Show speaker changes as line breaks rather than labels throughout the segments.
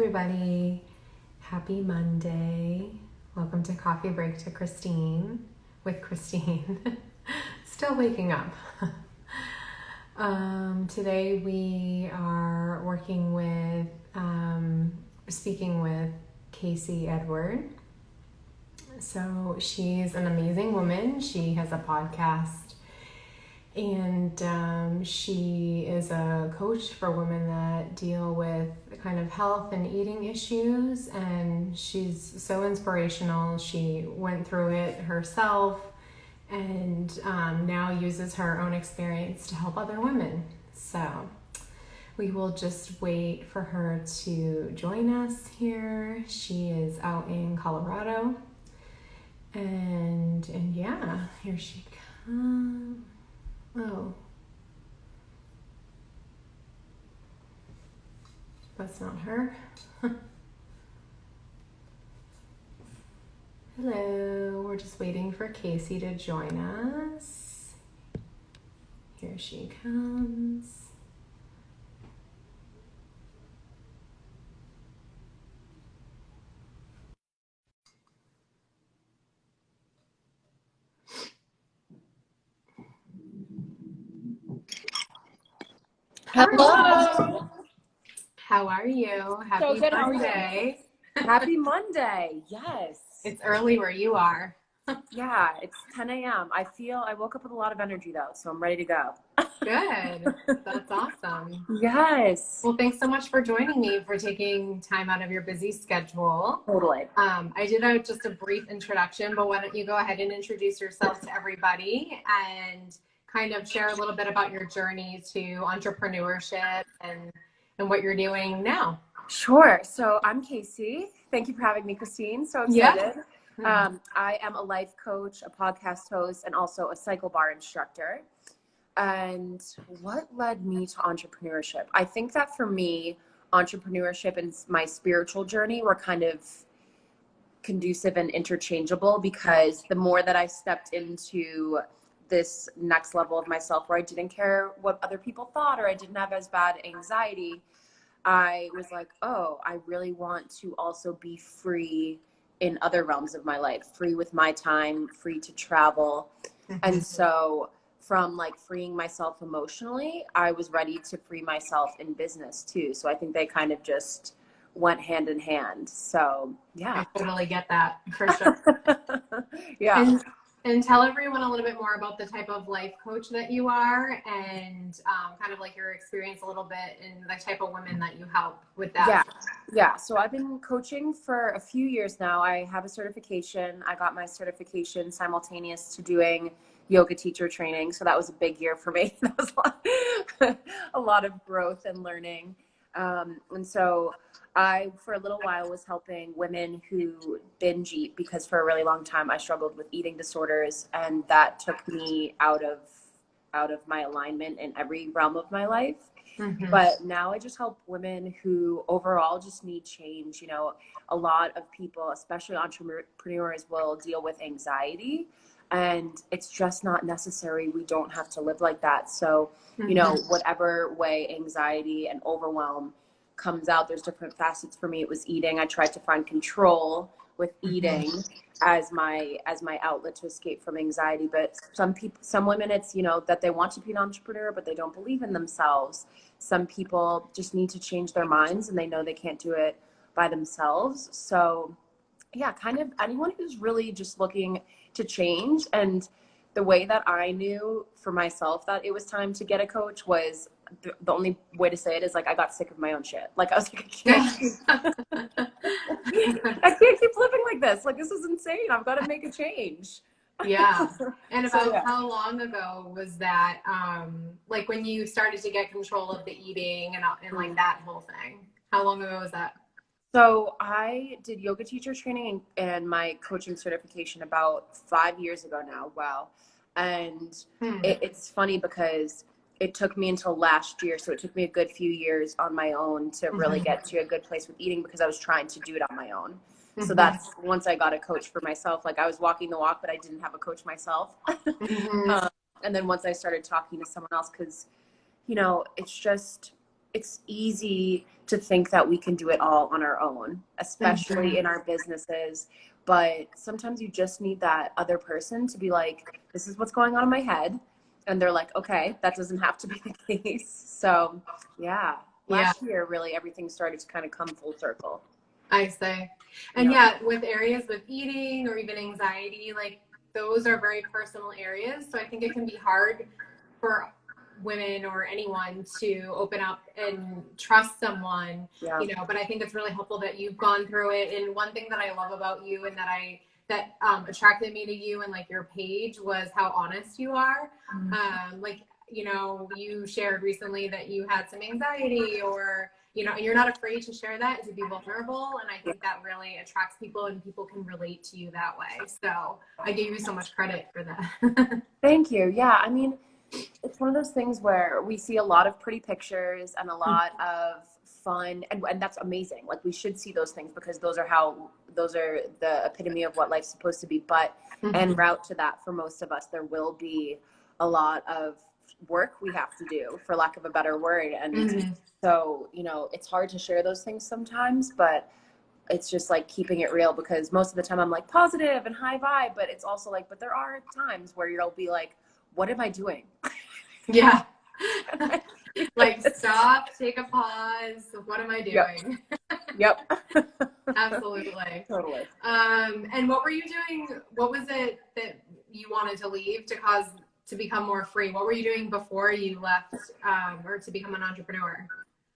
everybody. Happy Monday. Welcome to Coffee Break to Christine with Christine. Still waking up. Today we are speaking with Casey Edward. So she's an amazing woman. She has a podcast and she is a coach for women that deal with kind of health and eating issues, and she's so inspirational. She went through it herself and now uses her own experience to help other women. So we will just wait for her to join us here. She is out in Colorado, and yeah, here she comes. Oh, that's not her. Hello, we're just waiting for Casey to join us. Here she comes.
Hello.
How are you? Happy
So good.
Monday.
Happy Monday. Yes.
It's early where you are.
Yeah, it's 10 a.m. I woke up with a lot of energy though, so I'm ready to go.
Good. That's awesome.
Yes.
Well, thanks so much for joining me, for taking time out of your busy schedule.
Totally.
I did just a brief introduction, but why don't you go ahead and introduce yourself to everybody and kind of share a little bit about your journey to entrepreneurship and what you're doing now.
Sure. So I'm Casey. Thank you for having me, Christine. So excited.
Yeah.
I am a life coach, a podcast host, and also a cycle bar instructor. And what led me to entrepreneurship? I think that for me, entrepreneurship and my spiritual journey were kind of conducive and interchangeable, because the more that I stepped into this next level of myself where I didn't care what other people thought, or I didn't have as bad anxiety, I was like, oh, I really want to also be free in other realms of my life, free with my time, free to travel. And so from like freeing myself emotionally, I was ready to free myself in business too. So I think they kind of just went hand in hand. So yeah.
I totally get that, for sure.
Yeah.
And tell everyone a little bit more about the type of life coach that you are, and kind of like your experience a little bit and the type of women that you help with that.
Yeah. So I've been coaching for a few years now. I have a certification. I got my certification simultaneous to doing yoga teacher training. So that was a big year for me. That was a lot of growth and learning. And so I, for a little while, was helping women who binge eat, because for a really long time I struggled with eating disorders, and that took me out of my alignment in every realm of my life. Mm-hmm. But now I just help women who overall just need change. You know, a lot of people, especially entrepreneurs, will deal with anxiety, and it's just not necessary. We don't have to live like that. So, you know, whatever way anxiety and overwhelm comes out, there's different facets. For me, it was eating. I tried to find control with eating as my outlet to escape from anxiety. But some women, it's, you know, that they want to be an entrepreneur, but they don't believe in themselves. Some people just need to change their minds, and they know they can't do it by themselves. So yeah, kind of anyone who's really just looking to change. And the way that I knew for myself that it was time to get a coach was, the only way to say it is like, I got sick of my own shit. Like I was like, I can't keep living like this. Like, this is insane. I've got to make a change.
Yeah. And about how long ago was that? Like when you started to get control of the eating and like that whole thing, how long ago was that?
So I did yoga teacher training and my coaching certification about 5 years ago now. Wow. And it's funny because it took me until last year. So it took me a good few years on my own to really get to a good place with eating, because I was trying to do it on my own. So that's once I got a coach for myself. Like I was walking the walk, but I didn't have a coach myself. And then once I started talking to someone else, because, you know, it's just, it's easy to think that we can do it all on our own, especially in our businesses. But sometimes you just need that other person to be like, this is what's going on in my head. And they're like, okay, that doesn't have to be the case. So, yeah,
Yeah,
last year, really, everything started to kind of come full circle.
I say. And
Yeah.
yeah, with areas with eating or even anxiety, like those are very personal areas. So I think it can be hard for women or anyone to open up and trust someone,
Yeah.
you know, but I think it's really helpful that you've gone through it. And one thing that I love about you and that attracted me to you and like your page was how honest you are. Like, you know, you shared recently that you had some anxiety or, you know, and you're not afraid to share that and to be vulnerable. And I think that really attracts people and people can relate to you that way. So I give you so much credit for that.
Thank you. Yeah. I mean, it's one of those things where we see a lot of pretty pictures and a lot of fun, and that's amazing. Like, we should see those things because those are the epitome of what life's supposed to be. But en route to that, for most of us, there will be a lot of work we have to do, for lack of a better word. And so, you know, it's hard to share those things sometimes, but it's just like keeping it real, because most of the time I'm like positive and high vibe, but it's also like, but there are times where you'll be like, what am I doing?
Yeah. Like, stop, take a pause. What am I doing?
Yep.
Absolutely.
Totally.
And what were you doing? What was it that you wanted to leave to become more free? What were you doing before you left, or to become an entrepreneur?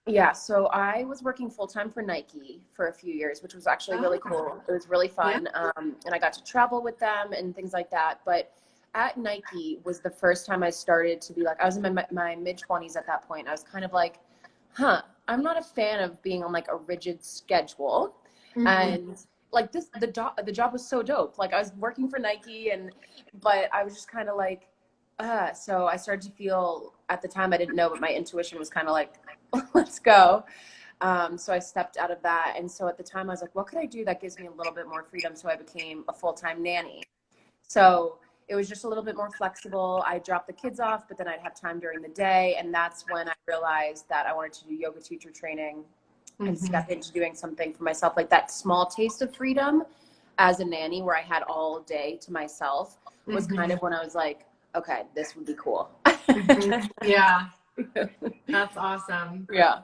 Yeah, so I was working full time for Nike for a few years, which was actually really cool. It was really
Yeah.
fun. And I got to travel with them and things like that. But at Nike was the first time I started to be like, I was in my mid 20s at that point. I was kind of like, I'm not a fan of being on like a rigid schedule. And like the job was so dope. Like, I was working for Nike, but I was just kind of like, so I started to feel, at the time I didn't know, but my intuition was kind of like, let's go. So I stepped out of that. And so at the time I was like, what could I do that gives me a little bit more freedom? So I became a full-time nanny. So it was just a little bit more flexible. I dropped the kids off, but then I'd have time during the day. And that's when I realized that I wanted to do yoga teacher training and step into doing something for myself, like that small taste of freedom as a nanny where I had all day to myself was kind of when I was like, okay, this would be cool.
Yeah. That's awesome.
Yeah.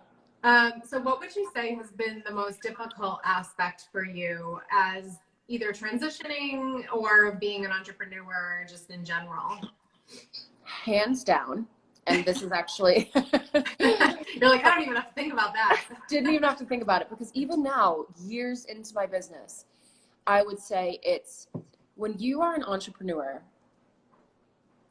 So what would you say has been the most difficult aspect for you as either transitioning or being an entrepreneur just in general?
Hands down. And this is actually
You're like, I don't even have to think about that.
Didn't even have to think about it, because even now, years into my business, I would say it's when you are an entrepreneur,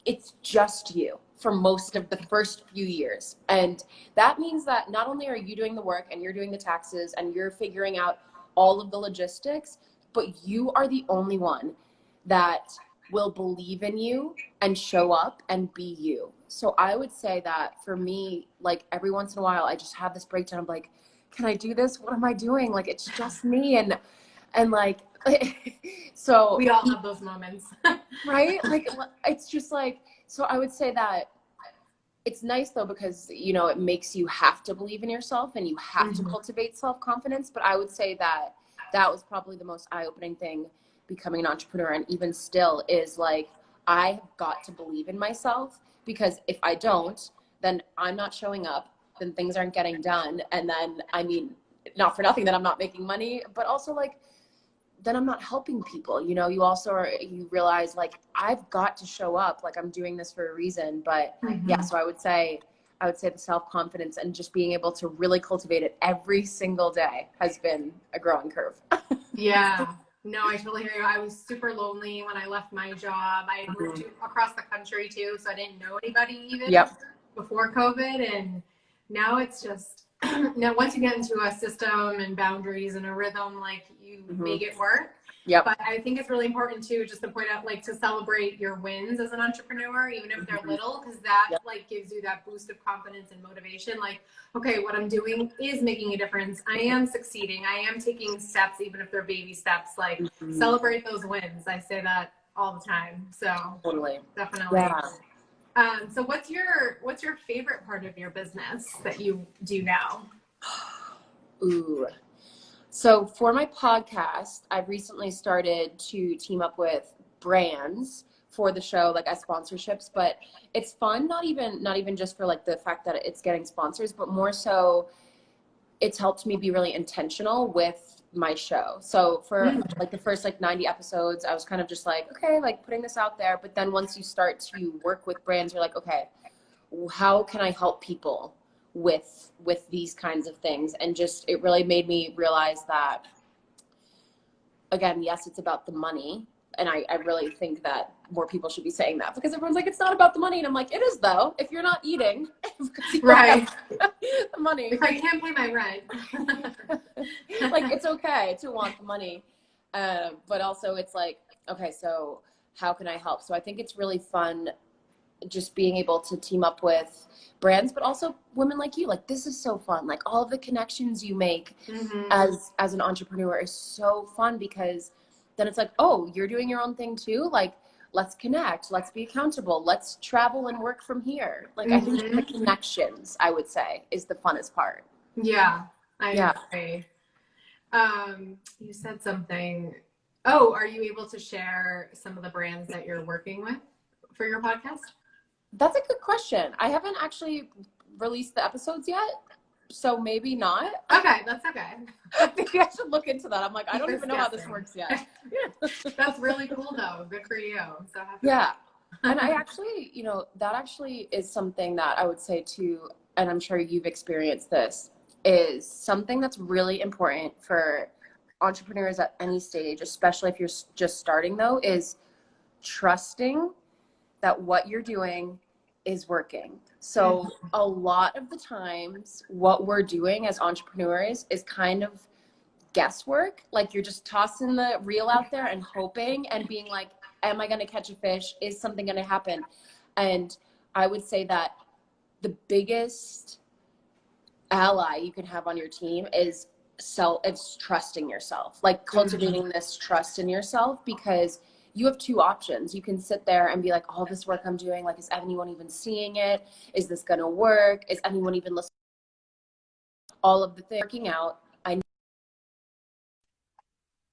it's just you for most of the first few years. And that means that not only are you doing the work and you're doing the taxes and you're figuring out all of the logistics, but you are the only one that will believe in you and show up and be you. So I would say that for me, like, every once in a while, I just have this breakdown of like, can I do this? What am I doing? Like, it's just me. And like, so
we all have those moments.
right? Like, it's just like, so I would say that it's nice though, because, you know, it makes you have to believe in yourself and you have to cultivate self-confidence. But I would say that that was probably the most eye-opening thing becoming an entrepreneur. And even still is like, I have got to believe in myself, because if I don't, then I'm not showing up, then things aren't getting done. And then, I mean, not for nothing that I'm not making money, but also like, then I'm not helping people. You know, you realize like, I've got to show up, like I'm doing this for a reason. But yeah, so I would say the self-confidence and just being able to really cultivate it every single day has been a growing curve.
Yeah. No, I totally hear you. I was super lonely when I left my job. I had moved across the country too, so I didn't know anybody even before COVID. And now it's just, now once you get into a system and boundaries and a rhythm, like you make it work.
Yep.
But I think it's really important too, just to point out, like, to celebrate your wins as an entrepreneur, even if they're little, because that like gives you that boost of confidence and motivation. Like, okay, what I'm doing is making a difference. I am succeeding. I am taking steps, even if they're baby steps. Like, celebrate those wins. I say that all the time. So
Totally.
definitely.
Yeah.
So what's your favorite part of your business that you do now?
Ooh. So for my podcast, I've recently started to team up with brands for the show, like as sponsorships, but it's fun, not even just for like the fact that it's getting sponsors, but more so it's helped me be really intentional with my show. So for like the first like 90 episodes, I was kind of just like, okay, like putting this out there. But then once you start to work with brands, you're like, okay, how can I help people with these kinds of things? And just it really made me realize that, again, yes, it's about the money. And I really think that more people should be saying that, because everyone's like, it's not about the money. And I'm like, it is though. If you're not eating, because you don't
Right.
have the money.
If I can't pay my rent.
Like, it's okay to want the money. But also it's like, okay, so how can I help? So I think it's really fun just being able to team up with brands, but also women like you. Like, this is so fun. Like, all of the connections you make as an entrepreneur is so fun, because then it's like, oh, you're doing your own thing too. Like, let's connect, let's be accountable, let's travel and work from here. Like, I think the connections, I would say, is the funnest part.
Yeah, I
Yeah.
agree. You said something. Oh, are you able to share some of the brands that you're working with for your podcast?
That's a good question. I haven't actually released the episodes yet, so maybe not.
Okay, that's okay.
Maybe I should look into that. I'm like, I don't
Just
even know how this
guessing.
works yet.
That's really cool though. Good for you. So happy.
Yeah. And I actually, that actually is something that I would say too, and I'm sure you've experienced this, is something that's really important for entrepreneurs at any stage, especially if you're just starting though, is trusting that what you're doing is working. So a lot of the times what we're doing as entrepreneurs is kind of guesswork. Like, you're just tossing the reel out there and hoping and being like, am I going to catch a fish? Is something going to happen? And I would say that the biggest ally you can have on your team is it's trusting yourself, like cultivating this trust in yourself, because you have two options. You can sit there and be like, all this work I'm doing, like, is anyone even seeing it? Is this going to work? Is anyone even listening? All of the things working out. I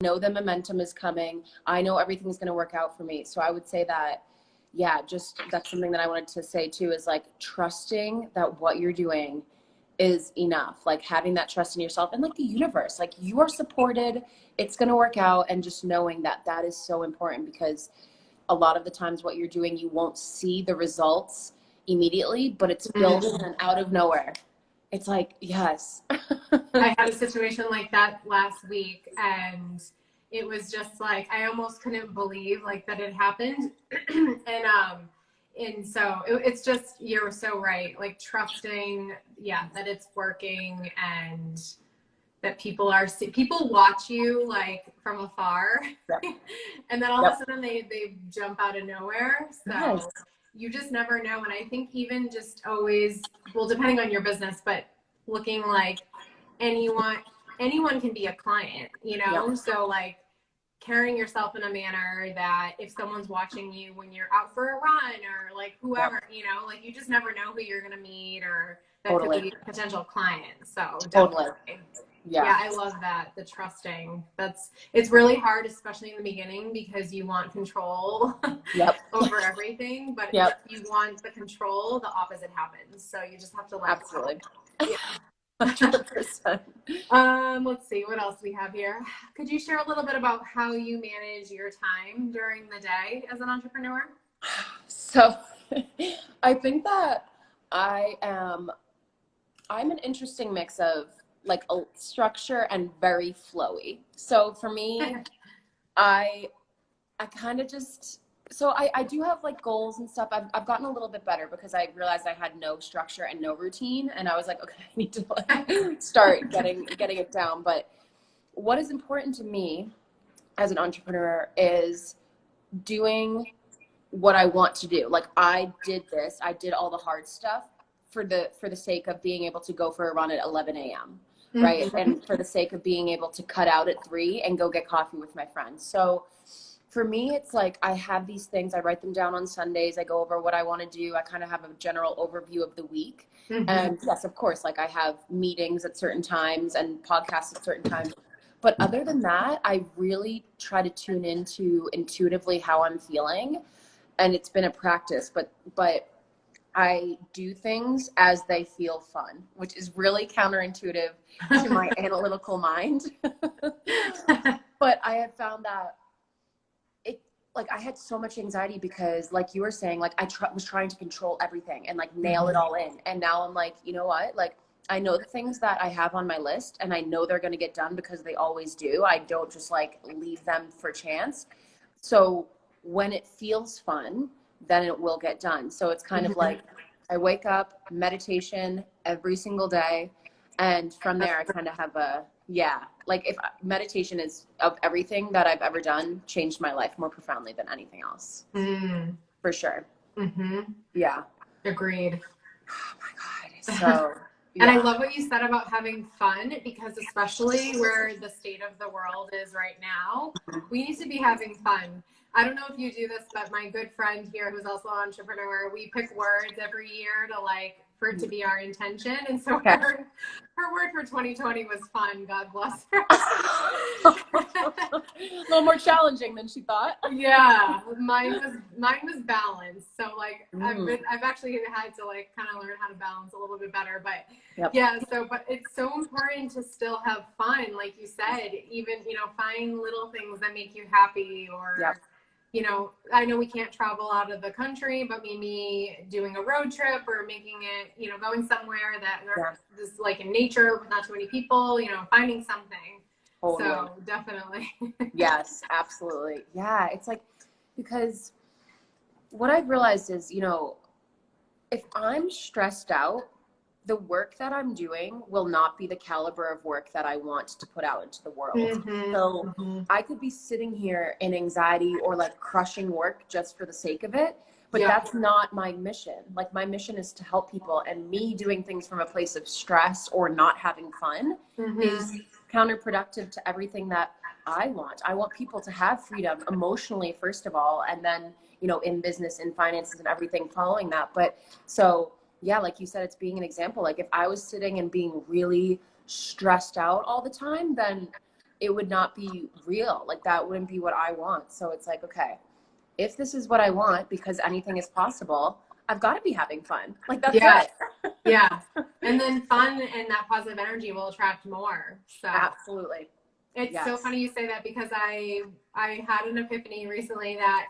know the momentum is coming. I know everything's going to work out for me. So I would say that, yeah, just that's something that I wanted to say too, is like trusting that what you're doing is enough. Like, having that trust in yourself and like the universe, like, you are supported, it's going to work out. And just knowing that that is so important, because a lot of the times what you're doing, you won't see the results immediately, but it's building and out of nowhere. It's like, yes.
I had a situation like that last week, and it was just like, I almost couldn't believe like that it happened. And so it's just, you're so right. Like, trusting, yeah, that it's working, and that people watch you like from afar.
Yep.
And then all
Yep.
of a sudden they jump out of nowhere. So
Yes.
you just never know. And I think even just always, well, depending on your business, but looking like anyone can be a client,
Yep.
so like carrying yourself in a manner that if someone's watching you when you're out for a run, or like whoever, like, you just never know who you're going to meet, or that
Totally.
could be a potential client. So
Totally.
definitely.
Yeah.
Yeah, I love that. The trusting. It's really hard, especially in the beginning, because you want control
Yep.
over everything. But
Yep.
if you want the control, the opposite happens. So you just have to let
Absolutely.
go. Yeah.
100%.
Let's see what else we have here. Could you share a little bit about how you manage your time during the day as an entrepreneur?
So I think that I'm an interesting mix of like a structure and very flowy. So for me, I kind of just, so I do have like goals and stuff. I've gotten a little bit better, because I realized I had no structure and no routine, and I was like, okay, I need to like start getting it down. But what is important to me as an entrepreneur is doing what I want to do. Like, I did all the hard stuff for the sake of being able to go for a run at 11 a.m. Right. And for the sake of being able to cut out at 3 and go get coffee with my friends. So for me, it's like I have these things, I write them down on Sundays, I go over what I want to do, I kind of have a general overview of the week.
Mm-hmm.
And yes, of course, like I have meetings at certain times and podcasts at certain times. But other than that, I really try to tune into intuitively how I'm feeling. And it's been a practice, but I do things as they feel fun, which is really counterintuitive to my analytical mind. But I have found that like I had so much anxiety because like you were saying, like I was trying to control everything and like nail it all in. And now I'm like, you know what? Like I know the things that I have on my list and I know they're going to get done because they always do. I don't just like leave them for chance. So when it feels fun, then it will get done. So it's kind of like I wake up, meditation every single day. And from there, I kind of have like if meditation is of everything that I've ever done, changed my life more profoundly than anything else. For sure.
Mm-hmm.
Yeah.
Agreed.
Oh my God. So,
and I love what you said about having fun, because especially where the state of the world is right now, we need to be having fun. I don't know if you do this, but my good friend here, who's also an entrepreneur, we pick words every year to like, for it to be our intention. And so her word for 2020 was fun. God bless her.
A little more challenging than she thought.
Yeah, mine was balance. So like I've actually had to like kind of learn how to balance a little bit better. But yeah, but it's so important to still have fun, like you said. Even find little things that make you happy, or I know we can't travel out of the country, but maybe doing a road trip or making it, going somewhere that is like in nature with not too many people, finding something. Totally. So definitely.
Yes, absolutely. Yeah. It's like, because what I've realized is, if I'm stressed out, the work that I'm doing will not be the caliber of work that I want to put out into the world. So I could be sitting here in anxiety or like crushing work just for the sake of it, but that's not my mission. Like my mission is to help people, and me doing things from a place of stress or not having fun is counterproductive to everything that I want. I want people to have freedom emotionally, first of all, and then, in business and finances and everything following that. But so yeah, like you said, it's being an example. Like if I was sitting and being really stressed out all the time, then it would not be real. Like that wouldn't be what I want. So it's like, okay, if this is what I want, because anything is possible, I've got to be having fun. Like that's it.
Yeah. And then fun and that positive energy will attract more. So
absolutely.
It's so funny you say that, because I had an epiphany recently that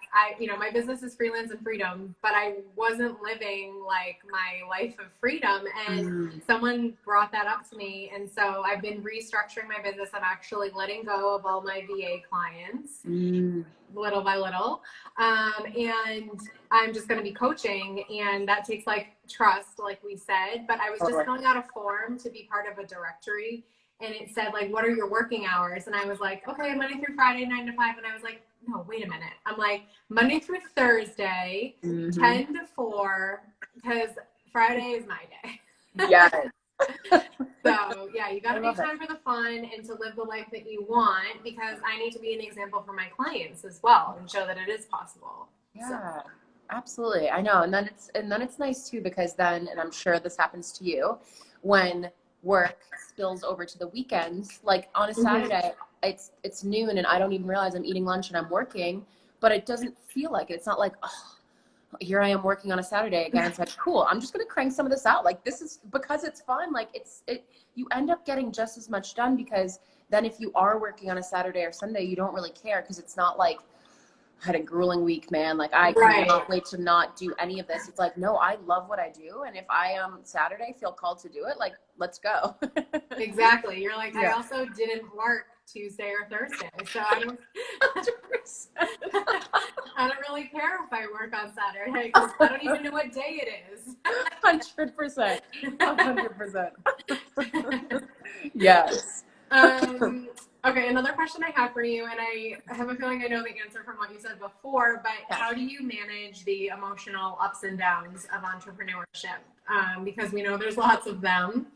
my business is freelance and freedom, but I wasn't living like my life of freedom. And someone brought that up to me. And so I've been restructuring my business. I'm actually letting go of all my VA clients little by little. And I'm just going to be coaching, and that takes like trust, like we said, but I was just filling out a form to be part of a directory. And it said, like, what are your working hours? And I was like, okay, Monday through Friday, 9 to 5. And I was like, no, wait a minute. I'm like, Monday through Thursday, 10 to 4, because Friday is my day.
Yes.
So, yeah, you got to make time for the fun and to live the life that you want, because I need to be an example for my clients as well and show that it is possible.
Yeah, absolutely. I know. And then it's nice, too, because then, and I'm sure this happens to you, when work spills over to the weekends, like on a Saturday, it's noon and I don't even realize I'm eating lunch and I'm working, but it doesn't feel like it. It's not like, oh, here I am working on a Saturday again. It's like, cool, I'm just going to crank some of this out. Like this is because it's fun. Like you end up getting just as much done, because then if you are working on a Saturday or Sunday, you don't really care, because it's not like, I had a grueling week, man. Like I cannot wait to not do any of this. It's like, no, I love what I do. And if I Saturday feel called to do it, like, let's go.
Exactly. You're like, I also didn't work Tuesday or Thursday. So I don't really care if I work on Saturday, because I don't even know what day it is.
100%. 100%. Yes.
Okay, another question I have for you, and I have a feeling I know the answer from what you said before, but how do you manage the emotional ups and downs of entrepreneurship? Because we know there's lots of them.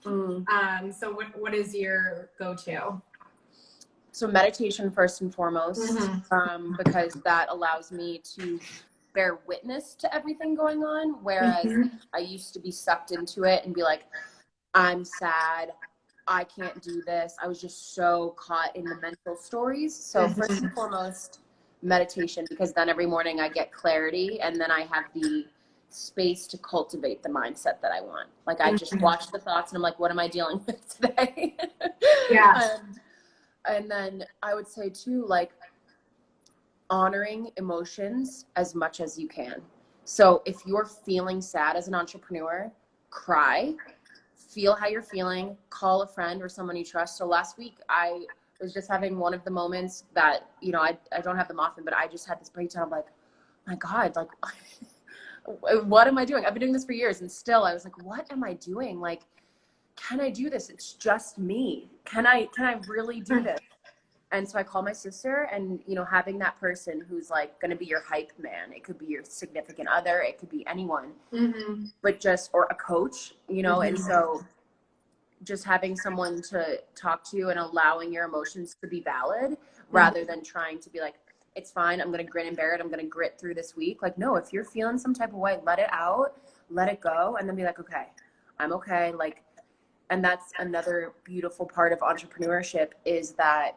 So what is your go-to?
So meditation first and foremost,
Mm-hmm.
because that allows me to bear witness to everything going on. Whereas
Mm-hmm.
I used to be sucked into it and be like, I'm sad, I can't do this. I was just so caught in the mental stories. So first
Mm-hmm.
and foremost, meditation, because then every morning I get clarity and then I have the space to cultivate the mindset that I want. Like I just
Mm-hmm.
watch the thoughts and I'm like, what am I dealing with today?
Yeah.
And then I would say too, like honoring emotions as much as you can. So if you're feeling sad as an entrepreneur, cry, feel how you're feeling, call a friend or someone you trust. So last week I was just having one of the moments that, you know, I don't have them often, but I just had this breakdown of like, my God, like, what am I doing? I've been doing this for years and still I was like, what am I doing? Like, can I do this? It's just me. Can I really do this? And so I called my sister, and, you know, having that person who's like going to be your hype man, it could be your significant other, it could be anyone,
Mm-hmm.
but just, or a coach, you know, and
Mm-hmm.
so just having someone to talk to and allowing your emotions to be valid rather than trying to be like, it's fine, I'm going to grin and bear it, I'm going to grit through this week. Like, no, if you're feeling some type of way, let it out, let it go, and then be like, okay, I'm okay. Like, and that's another beautiful part of entrepreneurship is that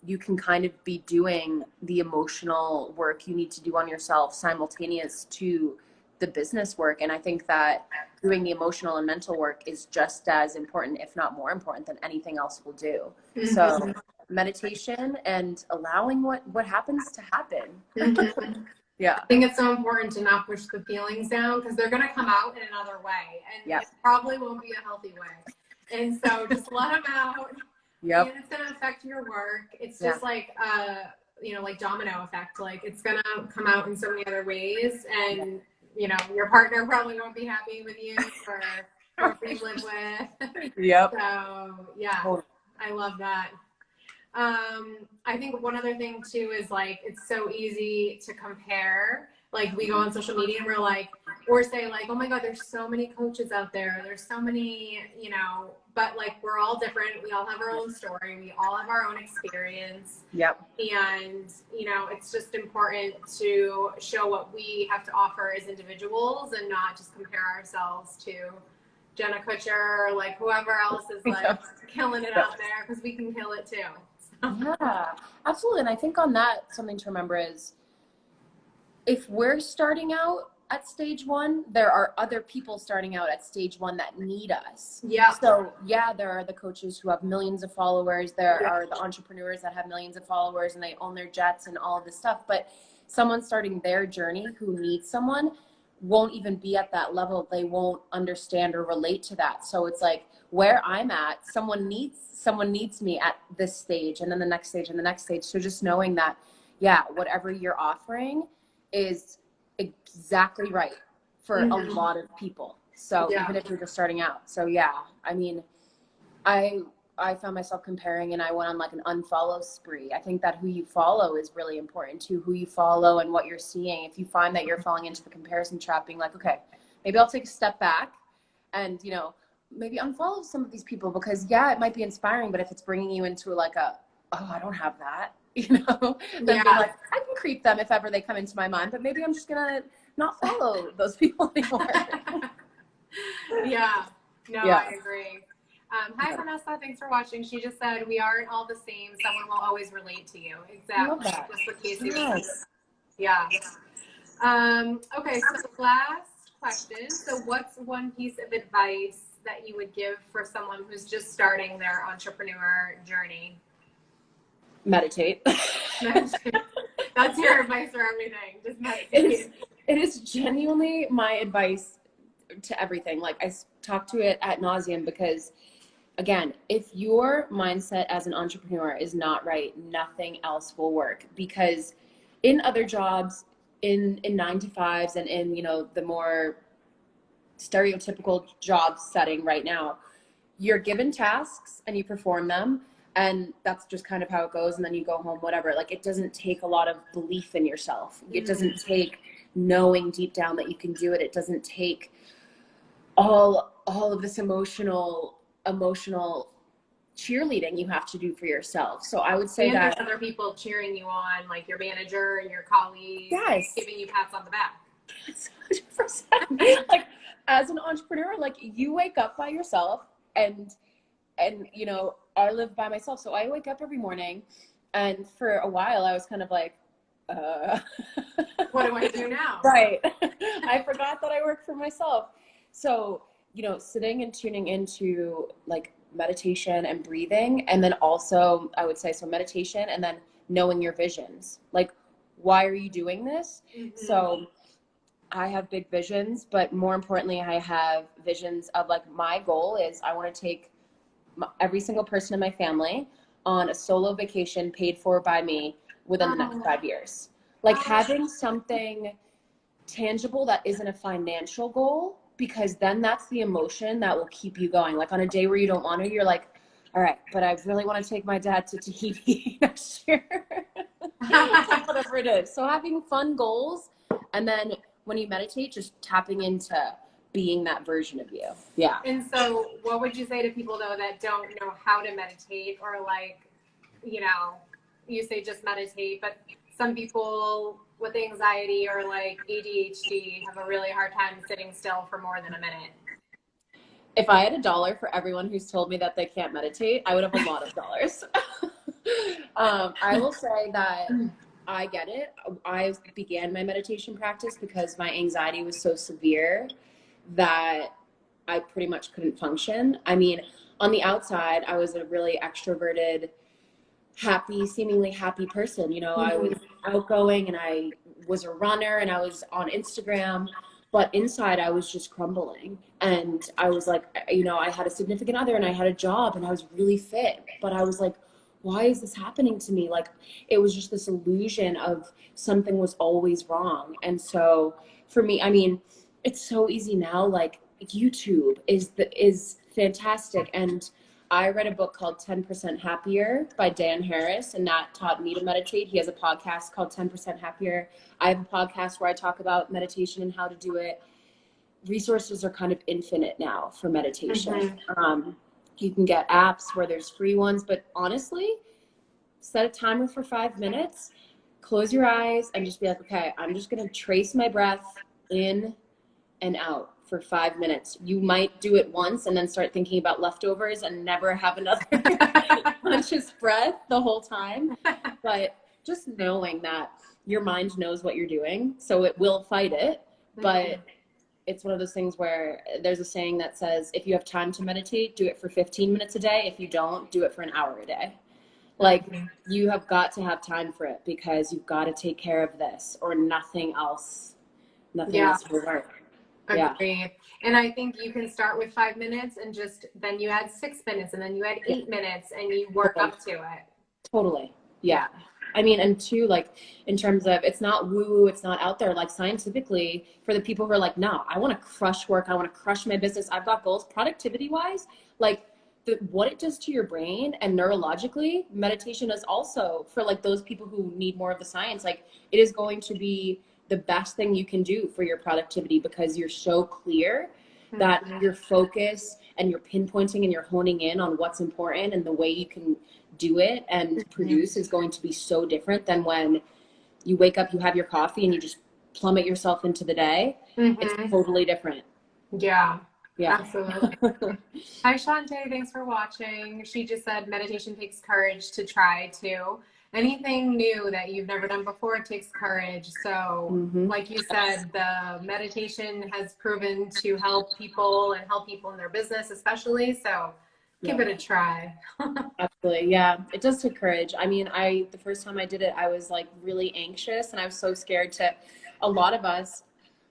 you can kind of be doing the emotional work you need to do on yourself simultaneous to the business work. And I think that doing the emotional and mental work is just as important, if not more important, than anything else will do.
Mm-hmm.
So meditation and allowing what happens to happen.
Mm-hmm.
Yeah.
I think it's so important to not push the feelings down because they're going to come out in another way, and
Yep.
it probably won't be a healthy way. And so just let them out.
Yep.
And it's going to affect your work. It's
Yeah.
just like, you know, like domino effect. Like it's going to come out in so many other ways. And, you know, your partner probably won't be happy with you or whoever you live with.
Yep.
So, yeah,
Totally.
I love that. I think one other thing too is like it's so easy to compare. Like we go on social media and we're like, or say like, oh my God, there's so many coaches out there. There's so many, you know, but like we're all different. We all have our own story. We all have our own experience.
Yep.
And, you know, it's just important to show what we have to offer as individuals and not just compare ourselves to Jenna Kutcher or like whoever else is like
Yep.
killing it out there because we can kill it too.
Yeah, absolutely. And I think on that, something to remember is if we're starting out at stage one, there are other people starting out at stage one that need us.
Yeah.
So yeah, there are the coaches who have millions of followers. There are the entrepreneurs that have millions of followers and they own their jets and all of this stuff. But someone starting their journey who needs someone won't even be at that level. They won't understand or relate to that. So it's like where I'm at, someone needs me at this stage and then the next stage and the next stage. So just knowing that, yeah, whatever you're offering is exactly right for a lot of people. So even if you're just starting out. So yeah, I mean, I found myself comparing and I went on like an unfollow spree. I think that who you follow is really important too, who you follow and what you're seeing. If you find that you're falling into the comparison trap, being like, okay, maybe I'll take a step back and, you know, maybe unfollow some of these people because yeah, it might be inspiring, but if it's bringing you into like oh, I don't have that, you know, then be like, I can creep them if ever they come into my mind, but maybe I'm just going to not follow those people anymore.
Yeah. No,
Yeah.
I agree. Hi, Vanessa. Thanks for watching. She just said, we aren't all the same. Someone will always relate to you. Exactly.
Love that.
Just what Casey was
Yes.
saying. Yeah. Okay, so last question. So what's one piece of advice that you would give for someone who's just starting their entrepreneur journey?
Meditate.
That's your advice for everything. Just meditate.
It is genuinely my advice to everything. Like I talk to it ad nauseum because again, if your mindset as an entrepreneur is not right, nothing else will work because in other jobs, in 9-to-5s and in, you know, the more stereotypical job setting right now, you're given tasks and you perform them and that's just kind of how it goes and then you go home, whatever. Like it doesn't take a lot of belief in yourself. It doesn't take knowing deep down that you can do it. It doesn't take all of this emotional cheerleading you have to do for yourself. So I would say
and
that
there's other people cheering you on, like your manager and your colleagues,
yes,
giving you pats on the back.
100%. Like as an entrepreneur, like you wake up by yourself, and you know, I live by myself. So I wake up every morning, and for a while I was kind of like,
what do I do now?
Right. I forgot that I work for myself. So, you know, sitting and tuning into like meditation and breathing, and then also I would say so meditation and then knowing your visions. Like, why are you doing this?
Mm-hmm.
So I have big visions, but more importantly, I have visions of like my goal is I want to take every single person in my family on a solo vacation paid for by me within the next 5 years. Like having something tangible that isn't a financial goal, because then that's the emotion that will keep you going. Like on a day where you don't want to, you're like, all right, but I really want to take my dad to Tahiti next year. Whatever it is. So having fun goals, and then when you meditate, just tapping into being that version of you. Yeah.
And so what would you say to people though that don't know how to meditate, or like, you know, you say just meditate, but some people with anxiety or like ADHD have a really hard time sitting still for more than a minute?
If I had $1 for everyone who's told me that they can't meditate, I would have a lot of dollars. I will say that I get it. I began my meditation practice because my anxiety was so severe that I pretty much couldn't function. I mean, on the outside, I was a really extroverted, happy, seemingly happy person. You know, I was outgoing and I was a runner and I was on Instagram, but inside I was just crumbling. And I was like, you know, I had a significant other and I had a job and I was really fit, but I was like, why is this happening to me? Like, it was just this illusion of something was always wrong. And so for me, I mean, it's so easy now. Like YouTube is fantastic. And I read a book called 10% Happier by Dan Harris, and that taught me to meditate. He has a podcast called 10% Happier. I have a podcast where I talk about meditation and how to do it. Resources are kind of infinite now for meditation. You can get apps where there's free ones, but honestly, set a timer for 5 minutes, close your eyes, and just be like, okay, I'm just going to trace my breath in and out for 5 minutes. You might do it once and then start thinking about leftovers and never have another conscious breath the whole time. But just knowing that your mind knows what you're doing, so it will fight it. But it's one of those things where there's a saying that says, if you have time to meditate, do it for 15 minutes a day. If you don't, do it for an hour a day. Like, you have got to have time for it because you've got to take care of this, or nothing else will work.
Agreed. And I think you can start with 5 minutes and just then you add 6 minutes and then you add 8 minutes and you work up to it.
Totally. Yeah. I mean, and two, like in terms of, it's not woo-woo, it's not out there. Like scientifically, for the people who are like, no, I want to crush work, I want to crush my business, I've got goals, productivity wise, like what it does to your brain and neurologically, meditation is also for like those people who need more of the science. Like it is going to be the best thing you can do for your productivity because you're so clear that your focus and you're pinpointing and you're honing in on what's important, and the way you can do it and produce is going to be so different than when you wake up, you have your coffee and you just plummet yourself into the day. It's totally different.
Yeah, absolutely. Hi Shantae, thanks for watching. She just said meditation takes courage to try too. Anything new that you've never done before takes courage. So like you said, the meditation has proven to help people and help people in their business especially. So give it a try.
Absolutely. Yeah. It does take courage. I mean, the first time I did it, I was like really anxious and I was so scared a lot of us,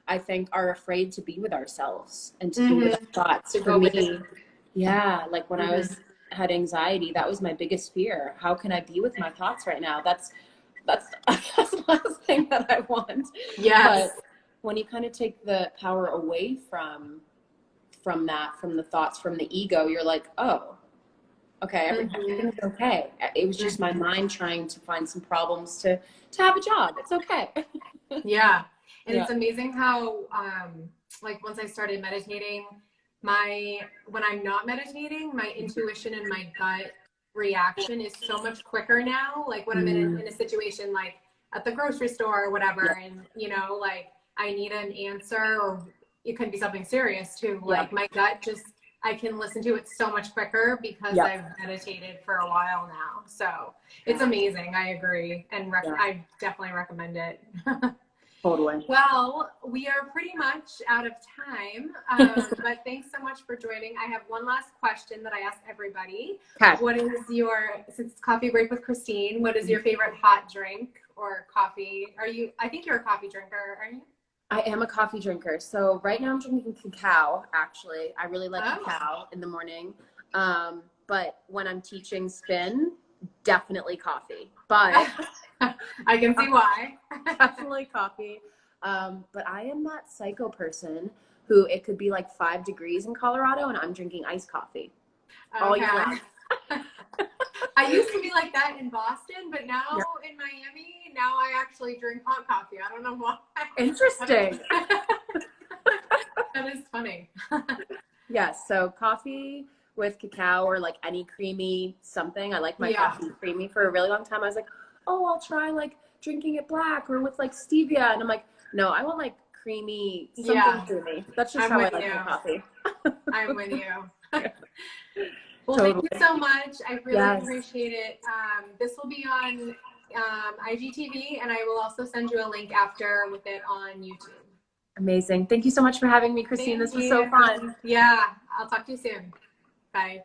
I think, are afraid to be with ourselves and to be with our thoughts. For me, like when I had anxiety, that was my biggest fear. How can I be with my thoughts right now? That's the last thing that I want.
Yes.
But when you kind of take the power away from the thoughts, from the ego, you're like, oh, okay, everything's okay. It was just my mind trying to find some problems to have a job. It's okay.
Yeah. And it's amazing how, like once I started meditating, when I'm not meditating, my intuition and my gut reaction is so much quicker now. Like when I'm in a situation like at the grocery store or whatever,
Yeah.
and like I need an answer, or it could be something serious too.
Yeah.
Like my gut just, I can listen to it so much quicker because
Yeah.
I've meditated for a while now. So it's
Yeah.
amazing. I agree. And
Yeah.
I definitely recommend it.
Totally.
Well, we are pretty much out of time, but thanks so much for joining. I have one last question that I ask everybody.
Okay.
What is since it's Coffee Break with Christine, what is your favorite hot drink or coffee? I think you're a coffee drinker, are you?
I am a coffee drinker. So right now I'm drinking cacao, actually. I really like cacao in the morning. But when I'm teaching spin, definitely coffee. But
I can see why.
definitely coffee. But I am that psycho person who it could be like 5 degrees in Colorado and I'm drinking iced coffee all year round.
I used to be like that in Boston, but now in Miami, now I actually drink hot coffee. I don't know why.
Interesting.
That is funny.
Yes, so coffee with cacao or like any creamy something. I like my coffee creamy. For a really long time I was like, oh, I'll try like drinking it black or with like stevia, and I'm like, no, I want like creamy something creamy. That's just how I like my coffee.
I'm with you. Well,
Totally.
thank you so much. I really appreciate it. This will be on IGTV, and I will also send you a link after with it on YouTube.
Amazing. Thank you so much for having me, Christine. This was so fun.
Yeah, I'll talk to you soon. Bye.